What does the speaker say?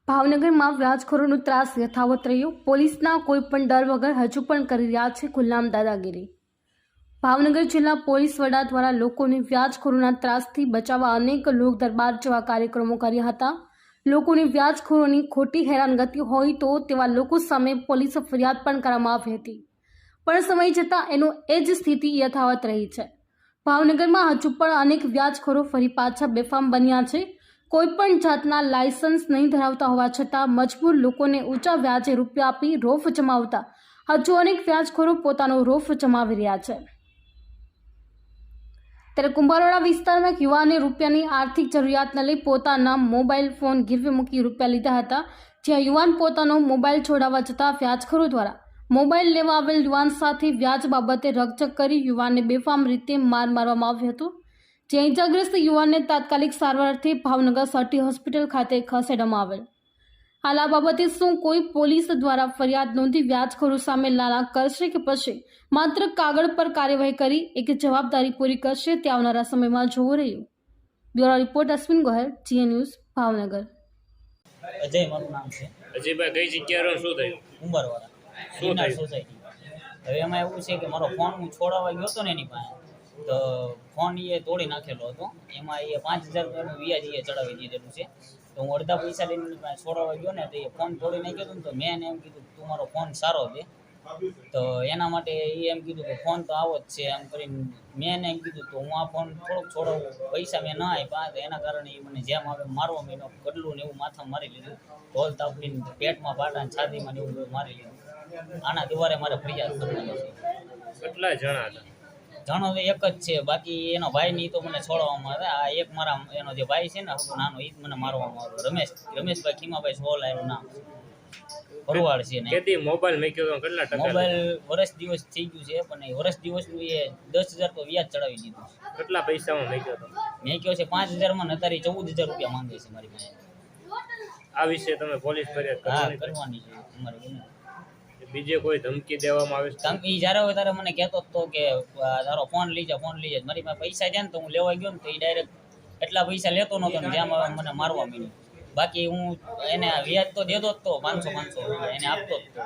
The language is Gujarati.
ભાવનગરમાં વ્યાજખોરોનો ત્રાસ યથાવત રહ્યો। પોલીસના કોઈ પણ ડર વગર હજુ પણ કરી રહ્યા છે ખુલ્લામ દાદાગીરી। ભાવનગર જિલ્લા પોલીસ વડા દ્વારા લોકોને વ્યાજખોરોના ત્રાસથી બચાવવા અનેક લોક દરબાર જેવા કાર્યક્રમો કર્યા હતા। લોકોને વ્યાજખોરોની ખોટી હેરાનગતિ હોય તો તેવા લોકો સામે પોલીસ ફરિયાદ પણ કરવામાં આવી હતી, પણ સમય જતાં એનો એ જ સ્થિતિ યથાવત રહી છે। ભાવનગરમાં હજુ પણ અનેક વ્યાજખોરો ફરી પાછા બેફામ બન્યા છે। કોઈ પણ જાતના લાયસન્સ નહીં ધરાવતા હોવા છતાં મજબૂર લોકોને ઊંચા વ્યાજે રૂપિયા આપી રોફ જમાવતા હજુ અનેક વ્યાજખોરો પોતાનો રોફ જમાવી રહ્યા છે। ત્યારે કુંભારવાડા વિસ્તારમાં એક યુવાને રૂપિયાની આર્થિક જરૂરિયાતને લઈ પોતાના મોબાઈલ ફોન ગીરવે મૂકી રૂપિયા લીધા હતા, જ્યાં યુવાન પોતાનો મોબાઈલ છોડાવવા જતાં વ્યાજખોરો દ્વારા મોબાઈલ લેવા આવેલ યુવાન સાથે વ્યાજ બાબતે રકઝક કરી યુવાનને બેફામ રીતે માર મારવામાં આવ્યો હતો, જ્યાં ઇજાગ્રસ્ત યુવાનને તાત્કાલિક સારવાર અર્થે ભાવનગર સટી હોસ્પિટલ ખાતે ખસેડવામાં આવેલ। હાલ આ બાબતે શું કોઈ પોલીસ દ્વારા ફરિયાદ નોંધી વ્યાજખોરો સામે નાણાં કરશે કે પછી માત્ર કાગળ પર કાર્યવાહી કરી એક જવાબદારી પૂરી કરશે તે આવનારા સમયમાં જોવું રહ્યું। બ્યુરો રિપોર્ટ અશ્વિન ગોહેલ, જીએ ન્યૂઝ, ભાવનગર। અજય મારું નામ છે। અજયભાઈ, કઈ જગ્યાએ શું થયું? કુંભારવાડા શું થયું? સોસાયટી। હવે એમાં એવું છે કે મારો ફોન હું છોડાવવા ગયો હતો ને એની પાસે, તો ફોન એ તોડી નાખેલો હતો। એમાં એ 5000 રૂપિયાનું વ્યાજ એ ચડાવી દીધેલું છે। તો હું અડધા પૈસા લઈને એની પાસે છોડાવવા ગયો ને, તો એ ફોન તોડી નાખ્યો હતો ને, તો મેં એમ કીધું તું મારો ફોન સારો દે। તો એના માટે એ એમ કીધું કે ફોન તો આવો જ છે એમ કરીને મેં એને એમ કીધું તો હું આ ફોન થોડોક છોડાવું, પૈસા મેં ના આપ્યા, તો એના કારણે એ મને જેમ આવે મારવા માંડ્યો, ગડલું ને એવું માથામાં મારી લીધું, ઢોલ તાપડીને પેટમાં પાટા ને છાતીમાં ને એવું બધું મારી લીધું। આના દ્વારે મારે ફરિયાદ કરવાની છે। કેટલા જણા હતા? જણો તો એક જ છે, બાકી એનો ભાઈ ની તો મને છોડવામાં આવે। આ એક મારા એનો જે ભાઈ છે ને નાનો, એ જ મને મારવામાં આવ્યો। રમેશભાઈ ખીમાભાઈ સોલા એનું નામ છે, ભરવાડ છે ને। કેદી મોબાઈલ મેક્યો તો કેટલા ટકા? મોબાઈલ વર્ષ દિવસ થઈ ગયું છે, પણ એ વર્ષ દિવસનું એ 10000 તો વ્યાજ ચડાવી દીધું છે। કેટલા પૈસામાં મેક્યો તો? મેક્યો છે 5000 માં, નતારી 14000 રૂપિયા માંગે છે મારી પાસે। આ વિશે તમે પોલીસ ફરિયાદ હા, કરવાની? કરવાની છે અમારી વિનંતી। બીજે કોઈ ધમકી દેવામાં આવે છે? ધમકી જ્યારે હોય ત્યારે મને કહેતો હતો કે તારો ફોન લઈ જા, ફોન લઈ જા। મારી પાસે પૈસા છે ને, તો હું લેવા ગયો ને, તો એ ડાયરેક્ટ એટલા પૈસા લેતો નહોતો ને જેમ આવે મને મારવા માંડ્યો। બાકી હું એને વ્યાજ તો દેતો જ તો 500 રૂપિયા એને આપતો જ તો।